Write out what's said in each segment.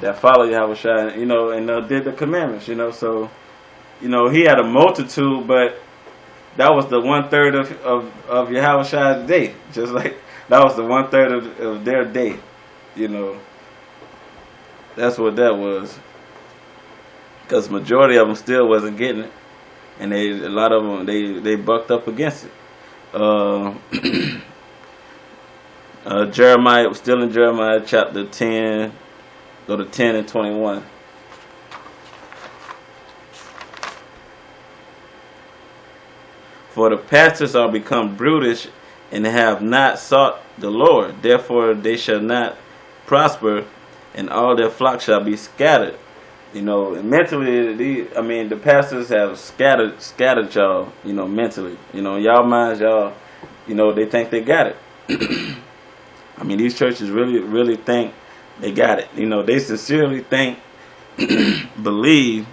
that follow Yahushua, and did the commandments, So, he had a multitude, but that was the 1/3 of Yahushua's day. Just like that was the 1/3 of their day, That's what that was. Because majority of them still wasn't getting it, and a lot of them they bucked up against it. Jeremiah, still in Jeremiah chapter 10, go to 10 and 21. For the pastors are become brutish and have not sought the Lord. Therefore they shall not prosper, and all their flock shall be scattered. And mentally, the pastors have scattered y'all, mentally. Y'all minds, y'all, they think they got it. These churches really think they got it. They sincerely think, believe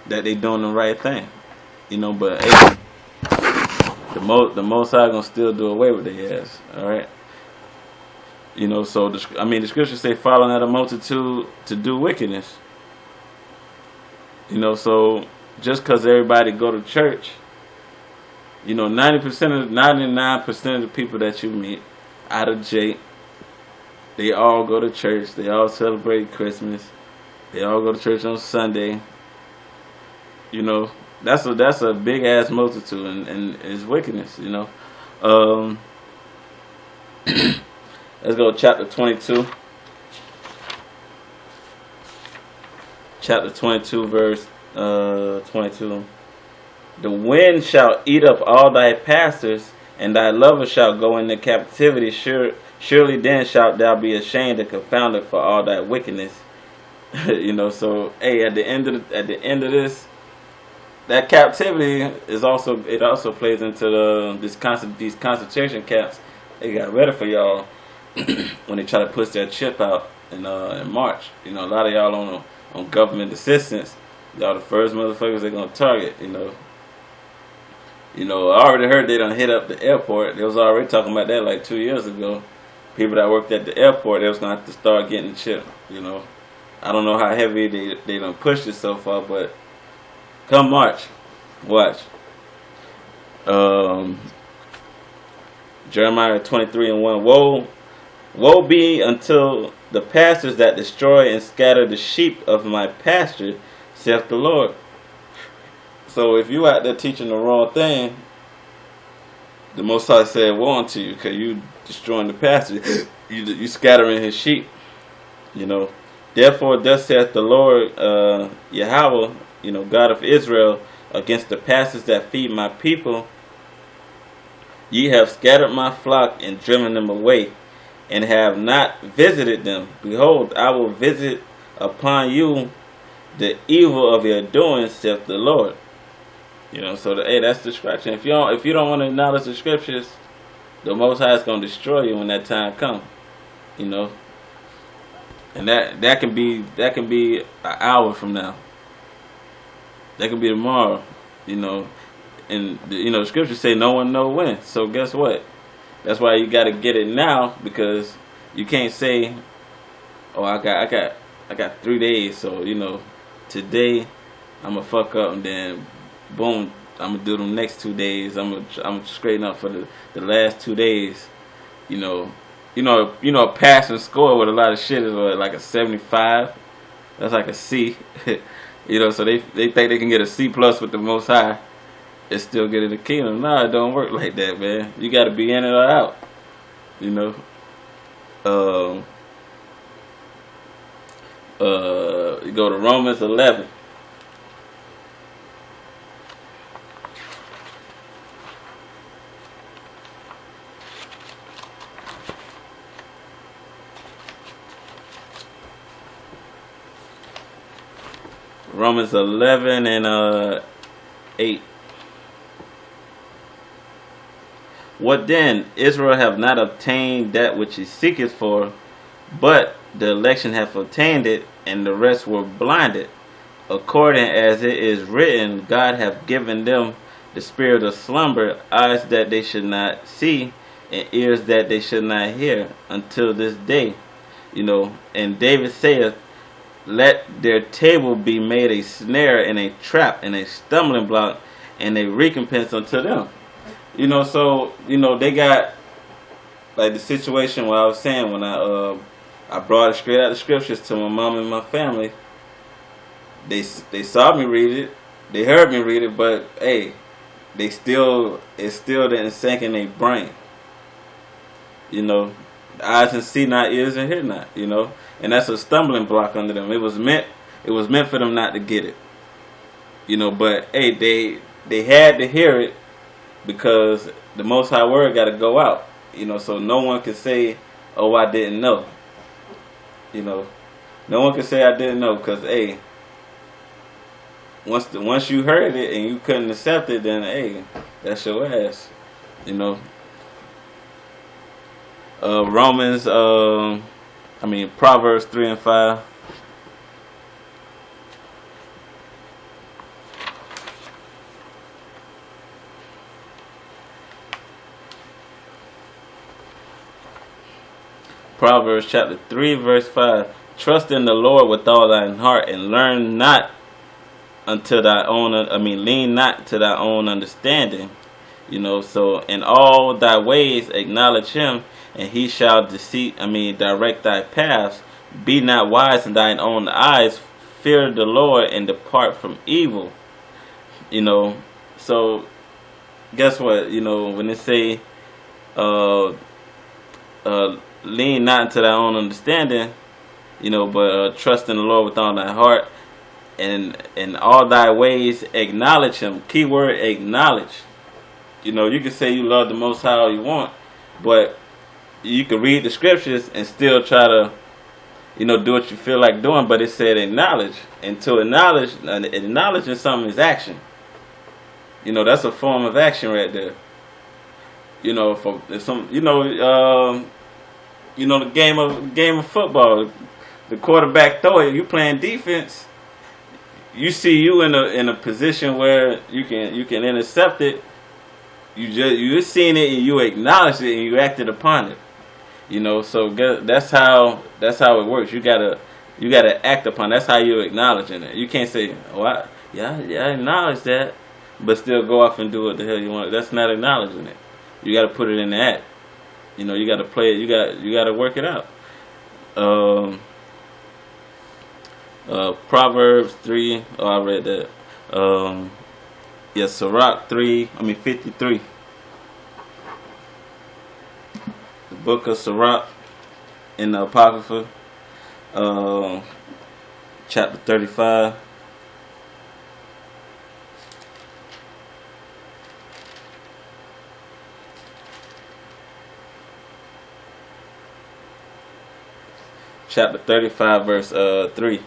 that they doing the right thing. But hey, the Most High gonna still do away with their ass. All right. So the scriptures say, following out a multitude to do wickedness. So just because everybody go to church, 99% of the people that you meet out of Jake, they all go to church. They all celebrate Christmas. They all go to church on Sunday. That's a big ass multitude, and it's wickedness. Let's go to chapter 22. Chapter 22, verse 22. The wind shall eat up all thy pastors, and thy lovers shall go into captivity. Surely then shalt thou be ashamed and confounded for all thy wickedness. So hey, at the end of this, that captivity is also plays into these concentration camps they got ready for y'all when they try to push their chip out in March. A lot of y'all on government assistance, y'all the first motherfuckers they're gonna target. I already heard they done hit up the airport. They was already talking about that like 2 years ago. People that worked at the airport, they was gonna have to start getting chipped. I don't know how heavy they done pushed it so far, but come March, watch. Jeremiah 23 and 1. Woe be until the pastors that destroy and scatter the sheep of my pasture, saith the Lord. So if you out there teaching the wrong thing, the Most High said woe unto you, because you destroying the pasture, you scattering his sheep. Therefore thus saith the Lord Yahweh, God of Israel, against the pastors that feed my people. Ye have scattered my flock and driven them away, and have not visited them. Behold, I will visit upon you the evil of your doings, saith the Lord. So that's destruction. If you don't want to acknowledge the scriptures, the Most High is going to destroy you when that time comes. And that can be an hour from now. That could be tomorrow. And the scriptures say no one know when. So guess what? That's why you got to get it now, because you can't say, "Oh, I got 3 days, so today I'm gonna fuck up, and then boom, I'm gonna do them next 2 days. I'm straighten up for the last 2 days." A passing score with a lot of shit is like a 75. That's like a C. So they think they can get a C plus with the Most High and still get in the kingdom. Nah, it don't work like that, man. You got to be in it or out. You go to Romans 11. Romans 11 and 8. What then? Israel have not obtained that which he seeketh for, but the election hath obtained it, and the rest were blinded. According as it is written, God hath given them the spirit of slumber, eyes that they should not see, and ears that they should not hear, until this day. And David saith, let their table be made a snare and a trap and a stumbling block and a recompense unto them. So they got like the situation where I was saying when I brought it straight out of the scriptures to my mom and my family. They saw me read it, they heard me read it, but hey, it still didn't sink in their brain. The eyes and see not, ears and hear not. And that's a stumbling block under them. It was meant for them not to get it. But hey, they had to hear it because the Most High Word got to go out. So no one can say, "Oh, I didn't know." No one can say I didn't know, because hey, once you heard it and you couldn't accept it, then hey, that's your ass. Proverbs 3 and 5. Proverbs chapter 3 verse 5. Trust in the Lord with all thine heart, and lean not to thy own understanding. So in all thy ways acknowledge him, and he shall direct thy paths. Be not wise in thine own eyes. Fear the Lord and depart from evil. So guess what? When they say lean not into thy own understanding, but trust in the Lord with all thy heart, and in all thy ways acknowledge him. Keyword acknowledge. You can say you love the Most High all you want, but you can read the scriptures and still try to do what you feel like doing. But it said acknowledge, and to acknowledging something is action. That's a form of action right there. For some, the game of football, the quarterback throw it, you playing defense. You see you in a position where you can intercept it. You're seeing it and you acknowledge it and you acted upon it. So that's how it works. You gotta act upon it. That's how you're acknowledging it. You can't say, "Oh, I acknowledge that," but still go off and do what the hell you want. That's not acknowledging it. You gotta put it in the act. You gotta play it. You gotta work it out. Proverbs 3. Oh, I read that. Sirach 53. The book of Sirach in the Apocrypha, chapter 35. Chapter 35, verse 3.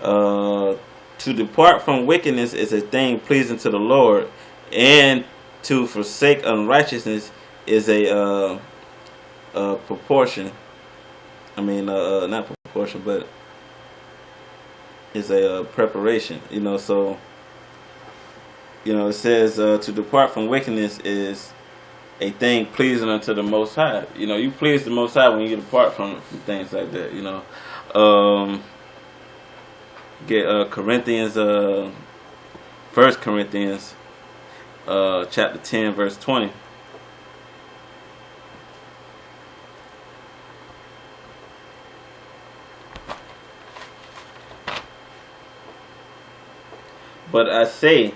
To depart from wickedness is a thing pleasing to the Lord, and to forsake unrighteousness is a proportion. Not proportion, but is a preparation. So it says to depart from wickedness is a thing pleasing unto the Most High. You please the Most High when you depart from things like that. Get Corinthians, 1 Corinthians, chapter 10, verse 20. But I say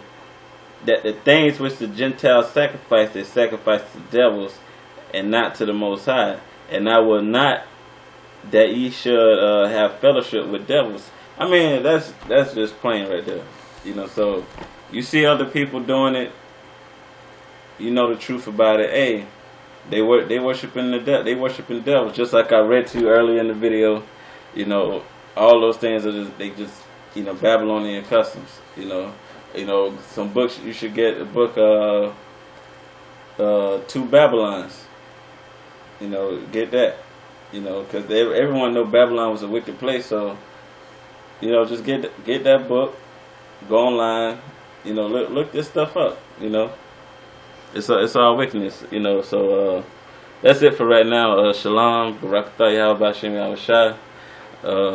that the things which the Gentiles sacrifice, they sacrifice to devils, and not to the Most High. And I will not that ye should have fellowship with devils. That's just plain right there. So you see other people doing it. The truth about it. Hey, they worshiping the devil. They worshiping devils. Just like I read to you earlier in the video. All those things are just Babylonian customs. Some books you should get a book. Two Babylons. Get that. Because everyone know Babylon was a wicked place. So just get that book. Go online. Look this stuff up. It's all wickedness. So that's it for right now. Shalom. Barakatah Yahweh B'Shem Yahushua.